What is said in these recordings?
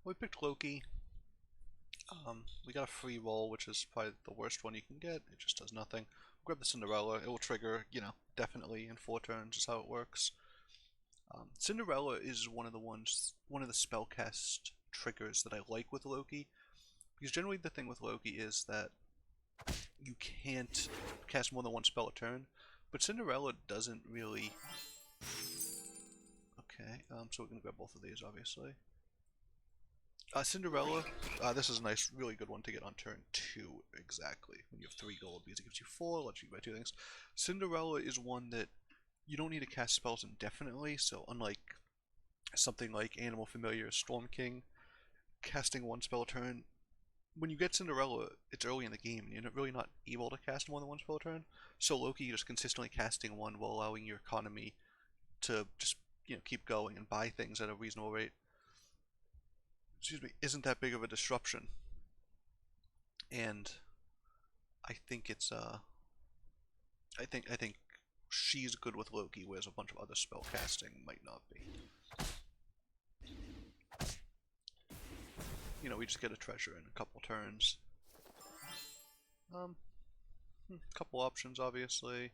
We picked Loki. We got a free roll, which is probably the worst one you can get. It just does nothing. Grab the Cinderella. It will trigger, definitely in 4 turns is how it works. Cinderella is one of the spellcast triggers that I like with Loki, because generally the thing with Loki is that you can't cast more than one spell a turn, but Cinderella doesn't really. Okay, so we're gonna grab both of these, obviously. Cinderella, this is a nice, really good one to get on turn 2, exactly, when you have 3 gold, because it gives you 4, lets you buy 2 things. Cinderella is one that you don't need to cast spells indefinitely, so unlike something like Animal Familiar, Storm King, casting 1 spell a turn, when you get Cinderella, it's early in the game, and you're really not able to cast more than 1 spell a turn, so Loki just consistently casting 1 while allowing your economy to just, keep going and buy things at a reasonable rate, isn't that big of a disruption. And I think it's I think she's good with Loki, whereas a bunch of other spell casting might not be. We just get a treasure in a couple turns. Couple options, obviously.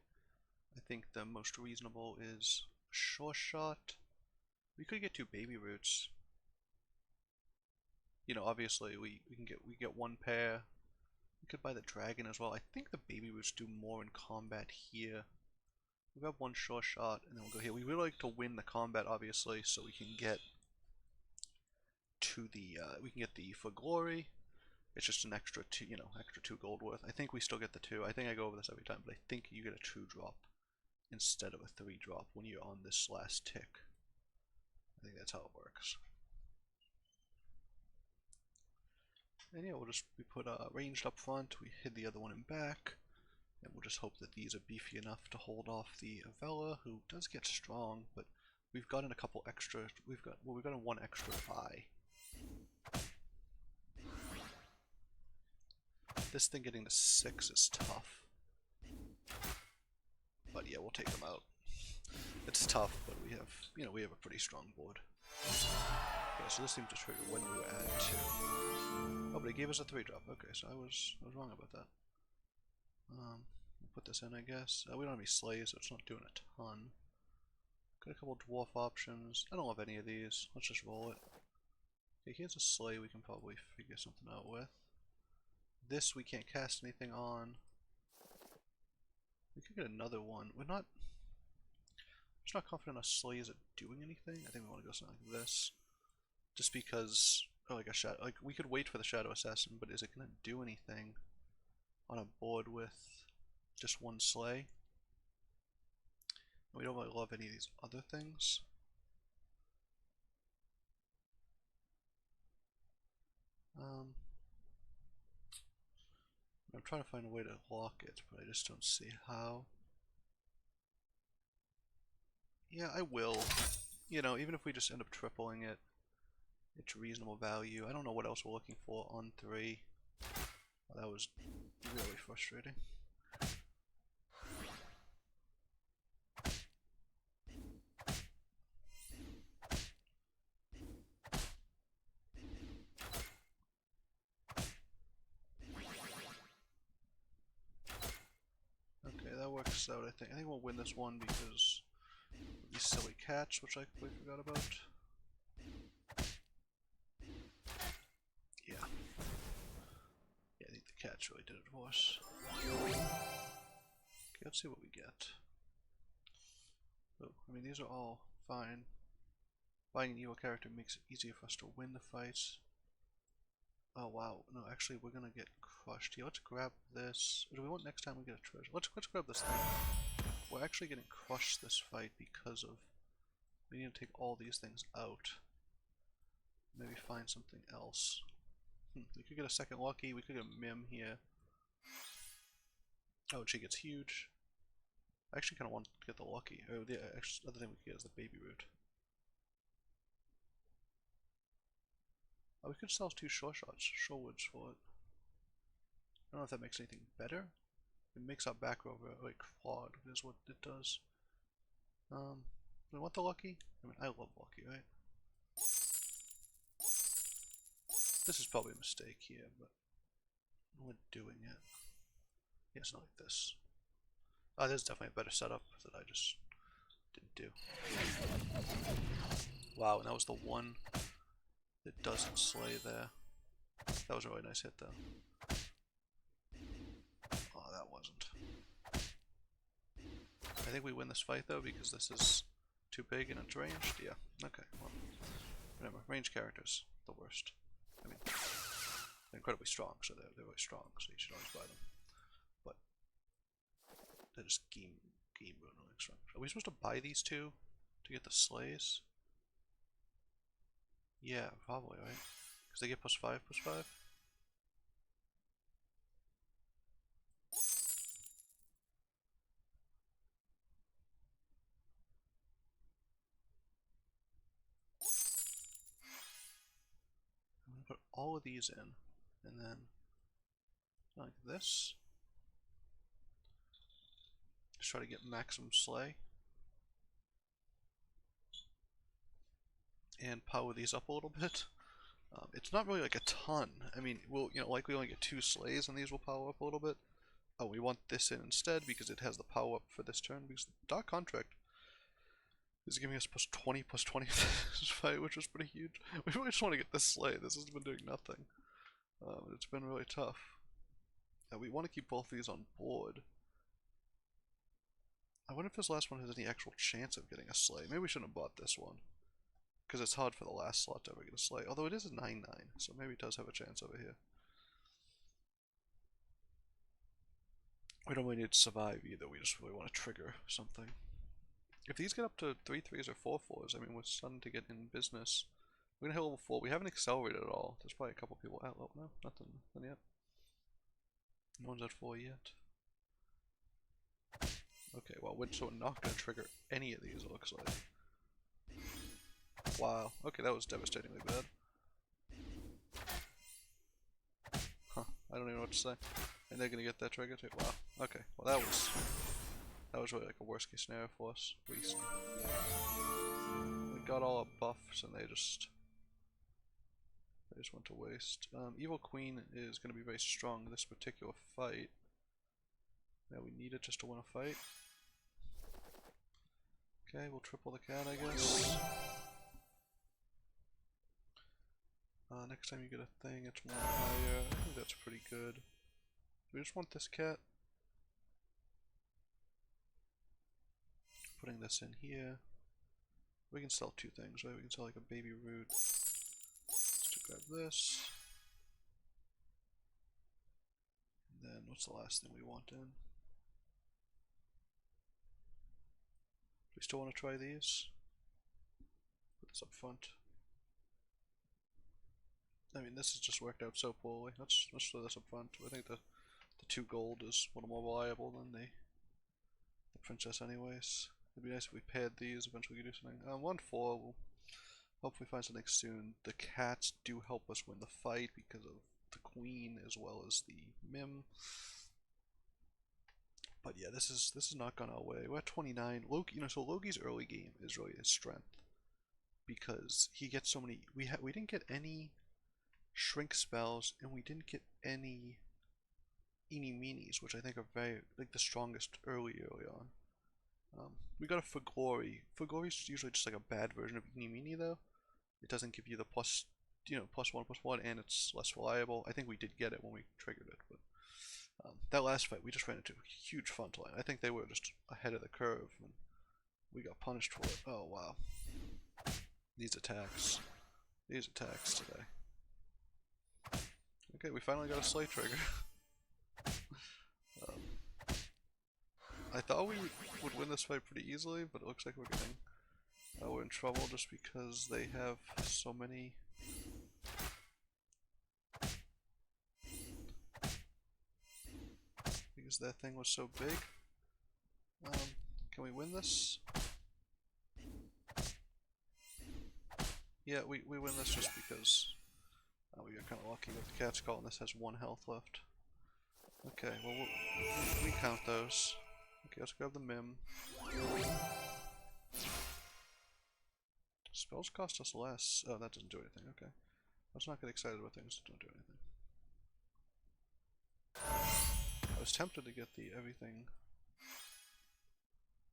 I think the most reasonable is Sure Shot. We could get 2 baby roots. Obviously we get 1 pair. We could buy the dragon as well. I think the baby roots do more in combat here. We'll grab 1 Sure Shot and then we'll go here. We really like to win the combat, obviously, so we can get to the For Glory. It's just an extra 2, extra 2 gold worth. I think we still get the 2. I think I go over this every time, but I think you get a 2 drop instead of a 3 drop when you're on this last tick. I think that's how it works. And yeah, we put ranged up front, we hid the other one in back, and we'll just hope that these are beefy enough to hold off the Avella, who does get strong, but we've gotten a couple extra, we've gotten 1 extra eye. This thing getting to 6 is tough. But yeah, we'll take them out. It's tough, but we have a pretty strong board. Okay, so this seemed to trigger when we were at 2. Oh, but it gave us a 3 drop. Okay, so I was wrong about that. We'll put this in, I guess. We don't have any slays, so it's not doing a ton. Got a couple dwarf options. I don't love any of these. Let's just roll it. Okay, here's a slay we can probably figure something out with. This we can't cast anything on. We could get another one. I'm just not confident our slays are doing anything. I think we want to go something like this. Just because, we could wait for the Shadow Assassin, but is it going to do anything on a board with just 1 slay? We don't really love any of these other things. I'm trying to find a way to lock it, but I just don't see how. Yeah, I will. Even if we just end up tripling it, it's reasonable value. I don't know what else we're looking for on 3. Well, that was really frustrating. Okay, that works out, I think. I think we'll win this one because of these silly cats, which I completely forgot about. Yeah. Yeah, I think the cats really did it for us. Okay, let's see what we get. Oh, I mean, these are all fine. Buying an evil character makes it easier for us to win the fights. Oh wow, no, actually we're gonna get crushed here. Let's grab this. Or do we want next time we get a treasure? Let's grab this thing. We're actually getting crushed this fight because of we need to take all these things out. Maybe find something else. We could get a second Loki, we could get a Mim here. Oh, she gets huge. I actually kinda want to get the Loki. Oh, the other thing we could get is the baby root. Oh, we could sell 2 Sure Woods for it. I don't know if that makes anything better. It makes our back row like flawed is what it does. Do we want the Lucky? I mean, I love Lucky, right? This is probably a mistake here, but we're doing it. Yeah, it's not like this. Oh, there's definitely a better setup that I just didn't do. Wow, and that was the one that doesn't slay there. That was a really nice hit though. Oh, that wasn't. I think we win this fight though because this is too big and it's ranged. Yeah, okay, well, remember, ranged characters, the worst. I mean, they're incredibly strong, so they're really strong, so you should always buy them. But they're just game ruining strong. Are we supposed to buy these two to get the slays? Yeah, probably, right? Because they get +5/+5. I'm gonna put all of these in, and then like this. Just try to get maximum slay. And power these up a little bit. It's not really like a ton. I mean, we'll, likely only get 2 slays and these will power up a little bit. Oh, we want this in instead because it has the power up for this turn, because the Dark Contract is giving us +20, +20 this fight, which was pretty huge. We really just want to get this slay. This has been doing nothing. It's been really tough. We want to keep both of these on board. I wonder if this last one has any actual chance of getting a slay. Maybe we shouldn't have bought this one, because it's hard for the last slot to ever get a slay. Although it is a 9/9, so maybe it does have a chance over here. We don't really need to survive either, we just really want to trigger something. If these get up to 3/3s or 4/4s, I mean, we're starting to get in business. We're gonna hit level 4. We haven't accelerated at all. There's probably a couple people out level now. Nothing yet. No one's at 4 yet. Okay, well, so we're not gonna trigger any of these, it looks like. Wow. Okay, that was devastatingly bad. Huh. I don't even know what to say. And they're gonna get that trigger too. Wow. Okay. Well, that was really like a worst case scenario for us. We got all our buffs and they just went to waste. Evil Queen is gonna be very strong in this particular fight. Now we need it just to win a fight. Okay, we'll triple the cat, I guess. Next time you get a thing, it's more higher. I think that's pretty good. We just want this cat. Putting this in here. We can sell 2 things, right? We can sell like a baby root. Just to grab this. And then what's the last thing we want in? Do we still want to try these? Put this up front. I mean, this has just worked out so poorly. Let's throw this up front. I think the 2 gold is a little more reliable than the princess anyways. It'd be nice if we paired these, eventually we could do something. 1/4, we'll hopefully find something soon. The cats do help us win the fight because of the queen as well as the mim. But yeah, this is not gone our way. We're at 29. Loki, so Loki's early game is really his strength. Because he gets so many, we didn't get any shrink spells, and we didn't get any eeny meenies, which I think are very, like, the strongest early on. We got a For Glory. For Glory is usually just like a bad version of eeny meeny though. It doesn't give you the +1/+1, and it's less reliable. I think we did get it when we triggered it, but that last fight we just ran into a huge front line. I think they were just ahead of the curve, and we got punished for it. Oh wow. These attacks today. Okay, we finally got a slay trigger. I thought we would win this fight pretty easily, but it looks like we're in trouble just because they have so many. Because that thing was so big. Can we win this? Yeah, we win this just because we got kind of lucky with the cat's call, and this has 1 health left. Okay, well, we count those. Okay, let's grab the mim. Spells cost us less. Oh, that doesn't do anything, okay. Let's not get excited about things that don't do anything. I was tempted to get the everything.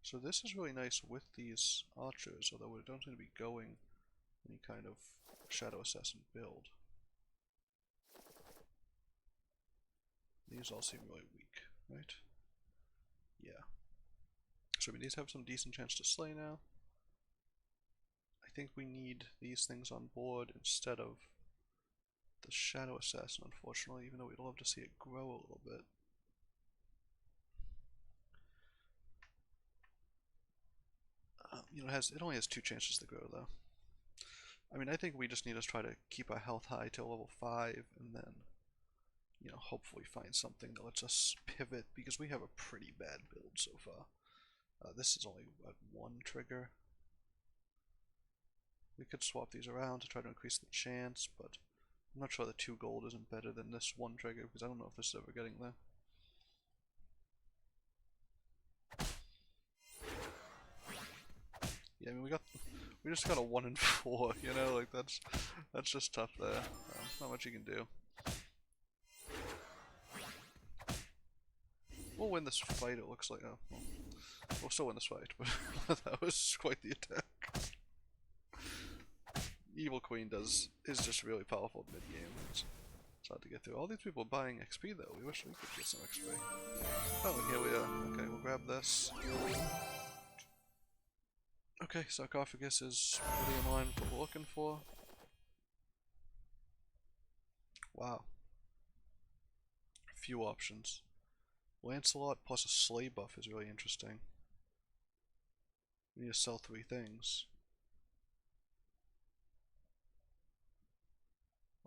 So this is really nice with these archers, although we don't seem to be going any kind of shadow assassin build. These all seem really weak, right? Yeah. So I mean, these have some decent chance to slay now. I think we need these things on board instead of the shadow assassin, unfortunately, even though we'd love to see it grow a little bit. You know, it only has 2 chances to grow though. I mean, I think we just need to try to keep our health high till level 5, and then, you know, hopefully find something that lets us pivot, because we have a pretty bad build so far. This is only at 1 trigger. We could swap these around to try to increase the chance, but I'm not sure the 2 gold isn't better than this 1 trigger, because I don't know if this is ever getting there. Yeah, I mean, we just got a 1 in 4, you know, like that's just tough there. Not much you can do. We'll win this fight, it looks like. Oh, well, we'll still win this fight, but that was quite the attack. Evil Queen is just really powerful mid-game. It's hard to get through. All these people are buying XP though. We wish we could get some XP. Oh, here we are. Okay, we'll grab this. Okay, sarcophagus is pretty in line with what we're looking for. Wow. Few options. Lancelot plus a slay buff is really interesting. We need to sell 3 things.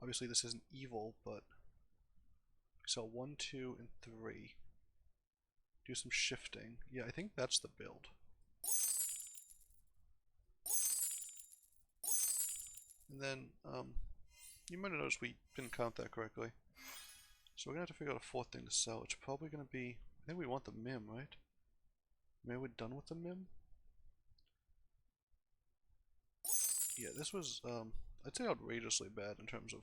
Obviously this isn't evil, but we sell 1, 2, and 3. Do some shifting. Yeah, I think that's the build. And then, you might have noticed we didn't count that correctly. So we're gonna have to figure out a 4th thing to sell. It's probably gonna be, I think we want the Mim, right? Maybe we're done with the Mim? Yeah, this was, I'd say outrageously bad in terms of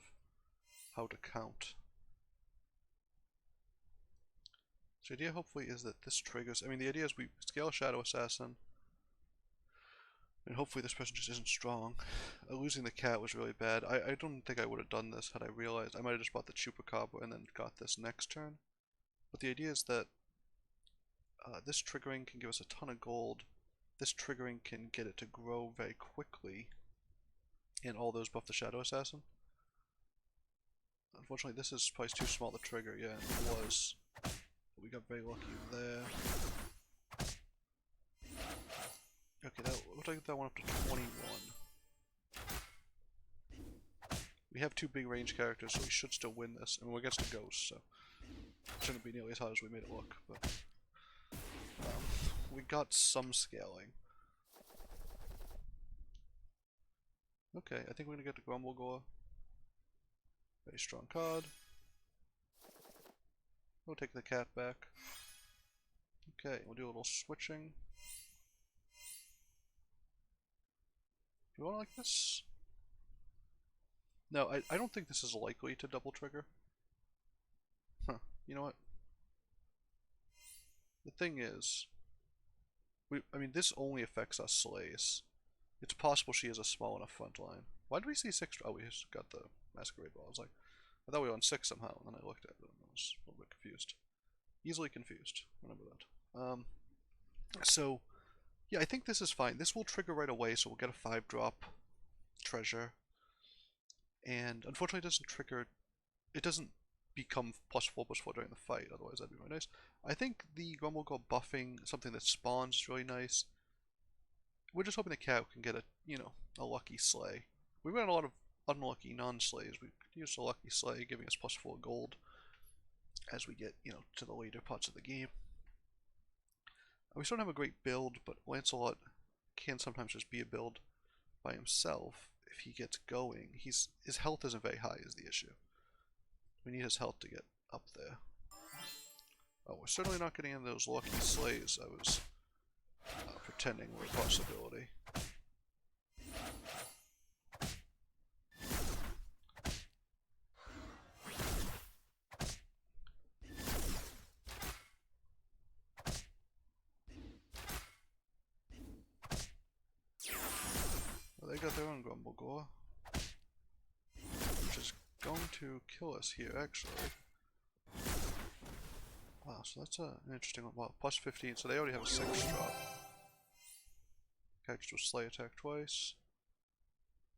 how to count. So the idea hopefully is that this triggers, I mean the idea is we scale Shadow Assassin, and hopefully this person just isn't strong. Losing the cat was really bad. I don't think I would have done this had I realized. I might have just bought the Chupacabra and then got this next turn. But the idea is that this triggering can give us a ton of gold. This triggering can get it to grow very quickly. And all those buff the Shadow Assassin. Unfortunately, this is probably too small to trigger. Yeah, it was. But we got very lucky there. Okay, that looks like that went up to 21. We have 2 big range characters, so we should still win this. I mean, we're against a ghost, so it shouldn't be nearly as hard as we made it look. But we got some scaling. Okay, I think we're gonna get the Grumblegore. Very strong card. We'll take the cat back. Okay, we'll do a little switching. Do you want like this? No, I don't think this is likely to double trigger. Huh, you know what? The thing is, I mean, this only affects us slays. It's possible she has a small enough front line. Why did we see 6? Oh, we just got the Masquerade Ball. I was like, I thought we were on 6 somehow, and then I looked at it and I was a little bit confused. Easily confused, remember that. So, yeah, I think this is fine. This will trigger right away, so we'll get a 5-drop treasure. And unfortunately it doesn't trigger, it doesn't become +4/+4 during the fight, otherwise that'd be really nice. I think the Grumblegore buffing something that spawns is really nice. We're just hoping the cat can get a, you know, a lucky slay. We've got a lot of unlucky non-slays. We could use a lucky slay giving us +4 gold as we get, you know, to the later parts of the game. We still don't have a great build, but Lancelot can sometimes just be a build by himself if he gets going. His health isn't very high is the issue. We need his health to get up there. Oh, we're certainly not getting into those lucky slays I was pretending were a possibility. Gore, which is going to kill us here, actually. Wow, so that's an interesting one. Well, plus 15, so they already have a 6 drop. Catch will slay attack twice.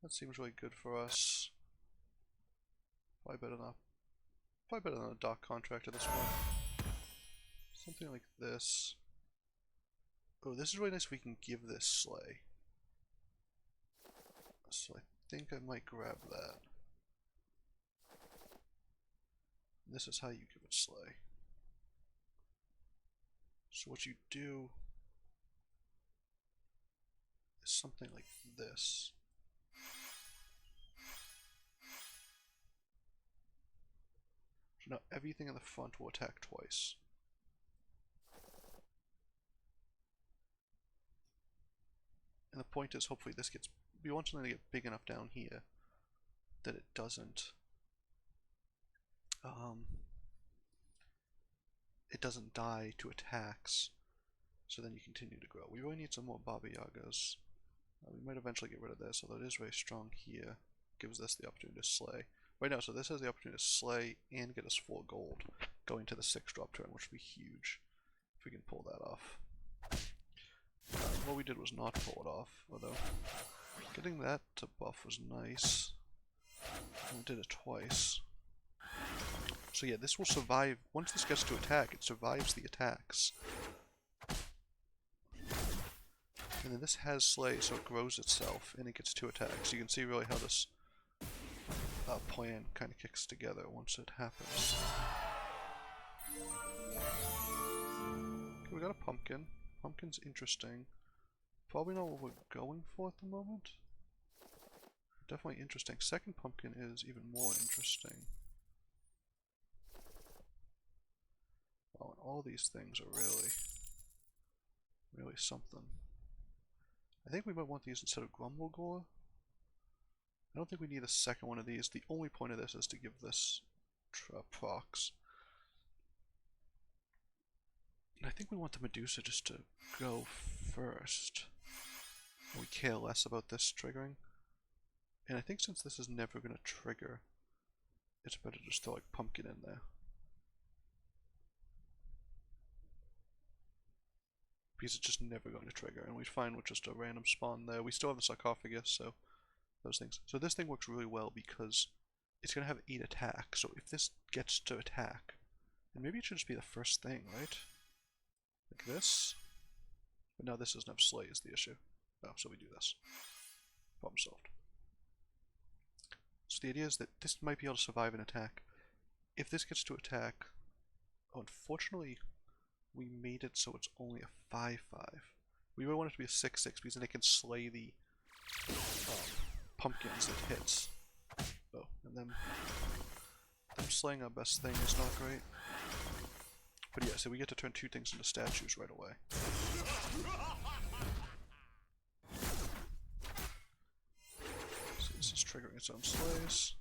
That seems really good for us. Probably better than a Dark Contract at this point. Something like this. Oh, this is really nice if we can give this slay. So I think I might grab that. This is how you give it slay. So what you do is something like this. So now everything in the front will attack twice. And the point is, hopefully this gets... We want something to get big enough down here that it doesn't... it doesn't die to attacks, so then you continue to grow. We really need some more Baba Yagas. We might eventually get rid of this, although it is very strong here. Gives us the opportunity to slay. Right now, so this has the opportunity to slay and get us 4 gold, going to the 6 drop turn, which would be huge, if we can pull that off. What we did was not pull it off, although getting that to buff was nice. And we did it twice. So yeah, this will survive. Once this gets to attack, it survives the attacks. And then this has slay, so it grows itself, and it gets 2 attacks. You can see really how this plan kind of kicks together once it happens. Okay, we got a pumpkin. Pumpkin's interesting. Probably not what we're going for at the moment. Definitely interesting. Second pumpkin is even more interesting. Oh, and all these things are really something. I think we might want these instead of Grumble Gore. I don't think we need a second one of these. The only point of this is to give this procs. And I think we want the Medusa just to go first. We care less about this triggering. And I think since this is never going to trigger, it's better to just throw like Pumpkin in there. Because it's just never going to trigger, and we'd find with just a random spawn there. We still have the sarcophagus, so those things. So this thing works really well because it's going to have 8 attacks, so if this gets to attack, then maybe it should just be the first thing, right? Like this. But now this doesn't have slay is the issue. Oh, so we do this. Problem solved. So the idea is that this might be able to survive an attack. If this gets to attack, oh, unfortunately, we made it so it's only a 5-5. We really want it to be a 6-6 because then it can slay the pumpkins it hits. Oh, and them slaying our best thing is not great. But yeah, so we get to turn 2 things into statues right away. So this is triggering its own slays.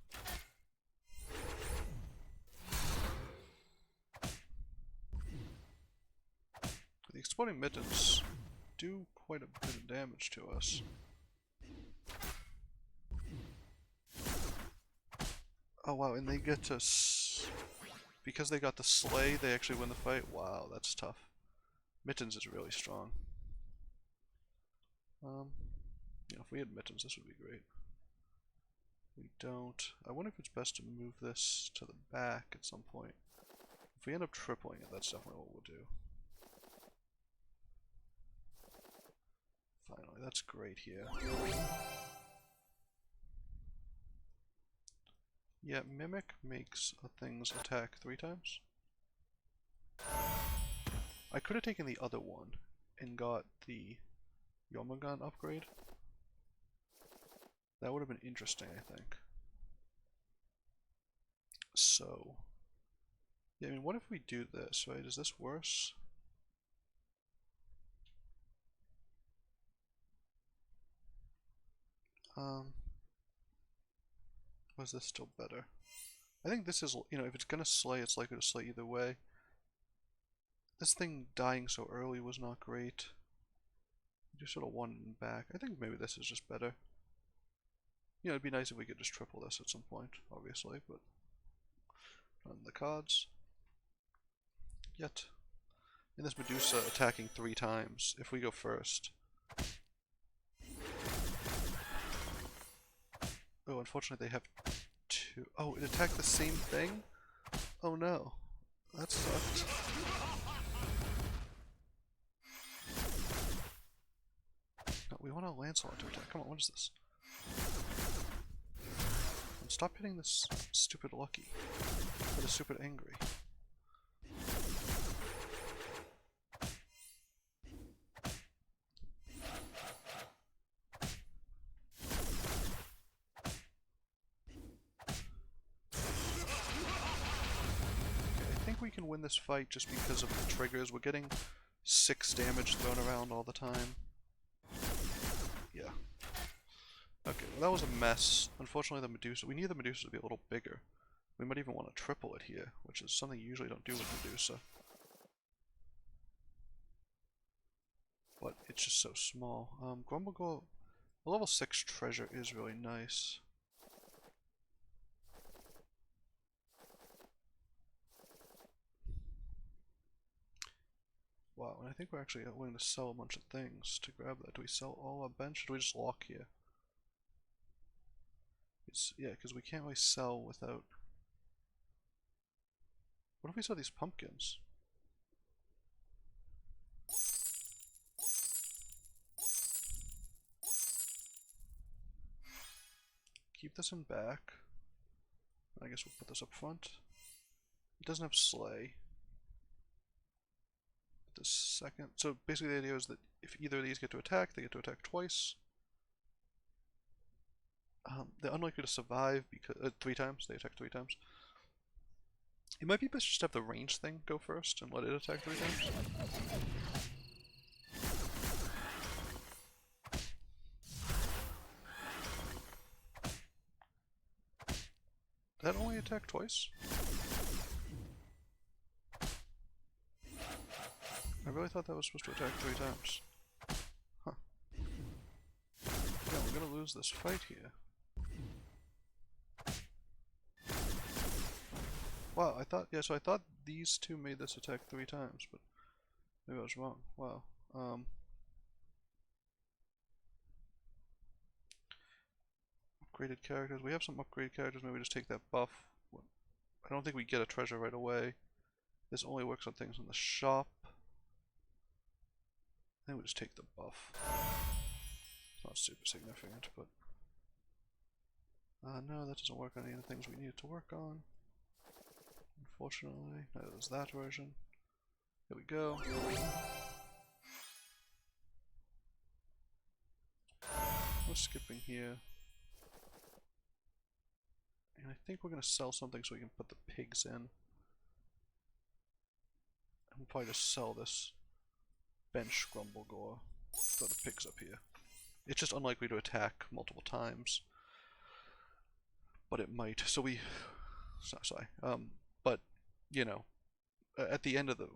The exploding mittens do quite a bit of damage to us. Oh wow, and they get to... because they got the slay, they actually win the fight? Wow, that's tough. Mittens is really strong. Yeah, if we had mittens, this would be great. We don't. I wonder if it's best to move this to the back at some point. If we end up tripling it, that's definitely what we'll do. Finally, that's great here. Yeah, Mimic makes things attack 3 times. I could have taken the other one and got the Yomagan upgrade. That would have been interesting, I think. So, yeah, I mean, what if we do this, right? Is this worse? Was this still better? I think this is, you know, if it's gonna slay, it's likely to slay either way. This thing dying so early was not great. You just sort of wanted him back. I think maybe this is just better. You know, it'd be nice if we could just triple this at some point, obviously, but on the cards. Yet. And this Medusa attacking 3 times, if we go first. Oh, unfortunately they have 2. Oh, it attacked the same thing? Oh no. That sucked. No, we want a Lancelot to attack. Come on, what is this? And stop hitting this stupid Loki. That is stupid angry. We can win this fight just because of the triggers. We're getting 6 damage thrown around all the time. Yeah. Okay, well that was a mess. Unfortunately the Medusa, we need the Medusa to be a little bigger. We might even want to triple it here, which is something you usually don't do with Medusa. But it's just so small. Grumblegore, a level 6 treasure is really nice. Wow, and I think we're actually willing to sell a bunch of things to grab that. Do we sell all our bench, or do we just lock here? Yeah, because we can't really sell without... What if we sell these pumpkins? Keep this in back. I guess we'll put this up front. It doesn't have Slay. The second. So basically the idea is that if either of these get to attack, they get to attack twice. They're unlikely to survive because 3 times. They attack 3 times. It might be best just to have the range thing go first and let it attack 3 times. Did that only attack twice? I really thought that was supposed to attack 3 times. Huh. Yeah, we're gonna lose this fight here. Wow, so I thought these 2 made this attack 3 times, but maybe I was wrong. Wow. Upgraded characters. We have some upgraded characters, maybe we just take that buff. I don't think we get a treasure right away. This only works on things in the shop. I think we just take the buff. It's not super significant, but... no, that doesn't work on any of the things we need it to work on. Unfortunately. No, there's that version. Here we go. We're skipping here. And I think we're going to sell something so we can put the pigs in. And we'll probably just sell this bench Grumblegore. Throw the pigs up here. It's just unlikely to attack multiple times. But it might. So we... Sorry. But, you know, at the end of the...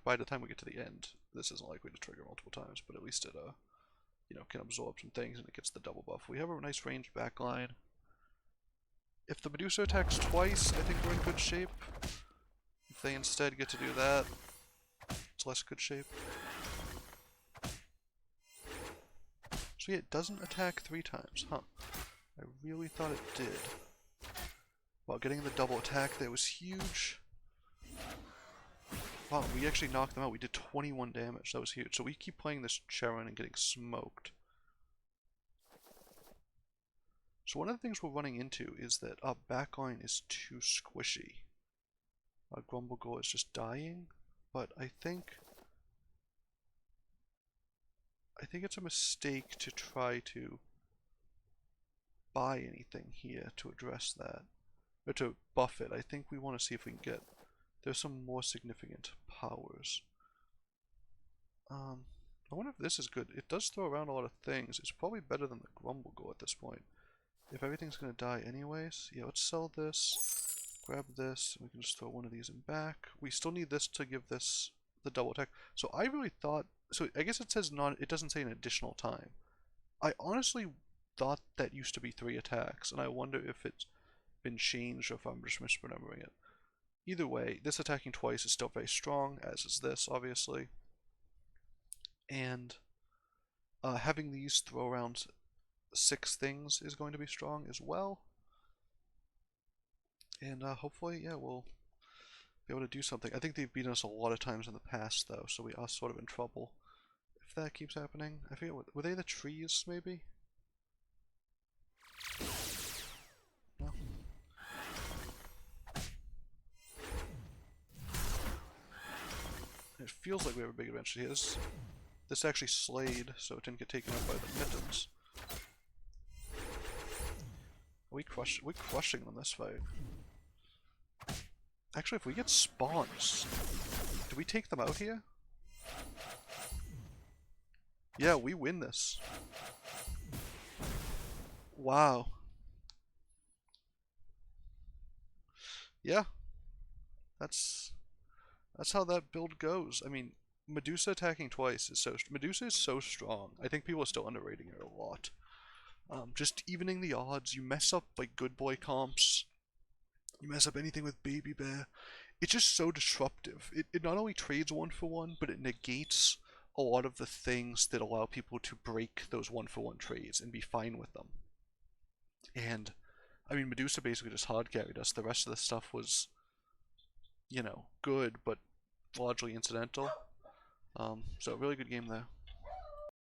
By the time we get to the end, this isn't likely to trigger multiple times, but at least it, you know, can absorb some things and it gets the double buff. We have a nice ranged backline. If the Medusa attacks twice, I think we're in good shape. If they instead get to do that, it's less good shape. So yeah, it doesn't attack 3 times, huh? I really thought it did. Wow, getting the double attack there was huge. Wow, we actually knocked them out. We did 21 damage. That was huge. So we keep playing this Charon and getting smoked. So one of the things we're running into is that our backline is too squishy. Our Grumblegore is just dying, but I think it's a mistake to try to buy anything here to address that, or to buff it. I think we want to see if we can get, there's some more significant powers. I wonder if this is good. It does throw around a lot of things. It's probably better than the Grumblegore at this point. If everything's gonna die anyways, yeah, let's sell this, grab this, and we can just throw one of these in back. We still need this to give this the double attack. So I really thought, so I guess it says not, it doesn't say an additional time. I honestly thought that used to be 3 attacks, and I wonder if it's been changed or if I'm just misremembering it. Either way, this attacking twice is still very strong, as is this, obviously. And having these throw around 6 things is going to be strong as well. And hopefully, yeah, we'll be able to do something. I think they've beaten us a lot of times in the past, though, so we are sort of in trouble if that keeps happening. I forget, were they the trees, maybe? No. It feels like we have a big advantage here. This actually slayed, so it didn't get taken out by the mittens. We're crushing them this fight. Actually, if we get spawns, do we take them out here? Yeah, we win this. Wow. Yeah. That's how that build goes. I mean, Medusa attacking twice is Medusa is so strong. I think people are still underrating her a lot. Just evening the odds, you mess up like good boy comps, you mess up anything with Baby Bear. It's just so disruptive. It not only trades 1-for-1, but it negates a lot of the things that allow people to break those 1-for-1 trades and be fine with them. And, I mean, Medusa basically just hard carried us. The rest of the stuff was, you know, good, but largely incidental. So, really good game there.